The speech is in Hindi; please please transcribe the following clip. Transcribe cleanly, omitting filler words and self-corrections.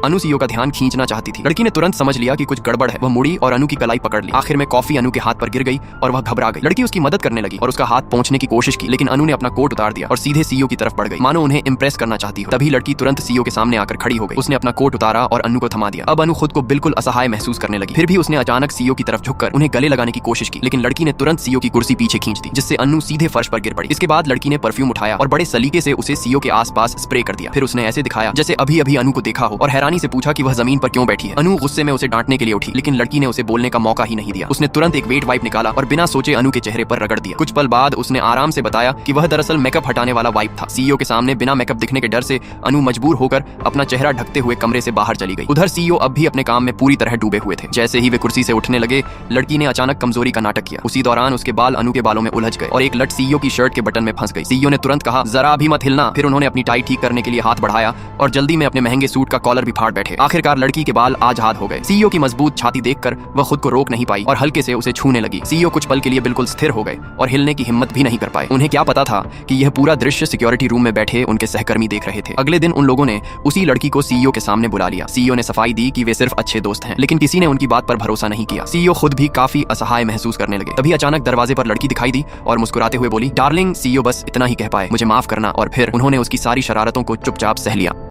अनु सीईओ का ध्यान खींचना चाहती थी। लड़की ने तुरंत समझ लिया कि कुछ गड़बड़ है। वह मुड़ी और अनु की कलाई पकड़ ली। आखिर में कॉफी अनु के हाथ पर गिर गई और वह घबरा गई। लड़की उसकी मदद करने लगी और उसका हाथ पहुंचने की कोशिश की, लेकिन अनु ने अपना कोट उतार दिया और सीधे सीईओ की तरफ बढ़ गई, मानो उन्हें इंप्रेस करना चाहती हो। तभी लड़की तुरंत सीईओ के सामने आकर खड़ी हो गई। उसने अपना कोट उतारा और अनु को थमा दिया। अब अनु खुद को बिल्कुल असहाय महसूस करने लगी। फिर भी उसने अचानक सीईओ की तरफ झुककर उन्हें गले लगाने की कोशिश की, लेकिन लड़की ने तुरंत सीईओ की कुर्सी पीछे खींच दी, जिससे अनु सीधे फर्श पर गिर पड़ी। इसके बाद लड़की ने परफ्यूम उठाया और बड़े सलीके से उसे सीईओ के आसपास स्प्रे कर दिया। फिर उसने ऐसे दिखाया जैसे अभी अभी अनु को देखा हो और हैरानी से पूछा कि वह जमीन पर क्यों बैठी है। अनु गुस्से में उसे डांटने के लिए उठी, लेकिन लड़की ने उसे बोलने का मौका ही नहीं दिया। उसने तुरंत एक वेट वाइप निकाला और बिना सोचे अनु के चेहरे पर रगड़ दिया। कुछ पल बाद उसने आराम से बताया कि वह दरअसल मेकअप हटाने वाला वाइप था। सीईओ के सामने बिना मेकअप दिखने के डर से अनु मजबूर होकर अपना चेहरा ढकते हुए कमरे से बाहर चली गई। उधर सीईओ अब भी अपने काम में पूरी तरह डूबे हुए थे। जैसे ही वे कुर्सी से उठने लगे, लड़की ने अचानक कमजोरी का नाटक किया। उसी दौरान उसके बाल अनु के बालों में उलझ गए और एक लट सीईओ की शर्ट के बटन में फंस गई। सीईओ ने तुरंत कहा, जरा भी मत हिलना। फिर उन्होंने अपनी टाई ठीक करने के लिए हाथ बढ़ाया और जल्दी में अपने महंगे सूट का कॉलर भी फाड़ बैठे। आखिरकार लड़की के बाल आजाद हो गए। सीईओ की मजबूत छाती देखकर वह खुद को रोक नहीं पाई और हल्के से उसे छूने लगी। सीईओ कुछ पल के लिए बिल्कुल स्थिर हो गए और हिलने की हिम्मत भी नहीं कर पाए। उन्हें क्या पता था कि यह पूरा दृश्य सिक्योरिटी रूम में बैठे उनके सहकर्मी देख रहे थे। अगले दिन उन लोगों ने उसी लड़की को सीईओ के सामने बुला लिया। सीईओ ने सफाई दी कि वे सिर्फ अच्छे दोस्त हैं, लेकिन किसी ने उनकी बात पर भरोसा नहीं किया। सीईओ खुद भी काफी असहाय महसूस करने लगे। तभी अचानक दरवाजे पर लड़की दिखाई दी और मुस्कुराते हुए बोली, डार्लिंग। सीईओ बस इतना ही कह पाए, मुझे माफ करना। और फिर उन्होंने उसकी सारी शरारतों को चुपचाप सह लिया।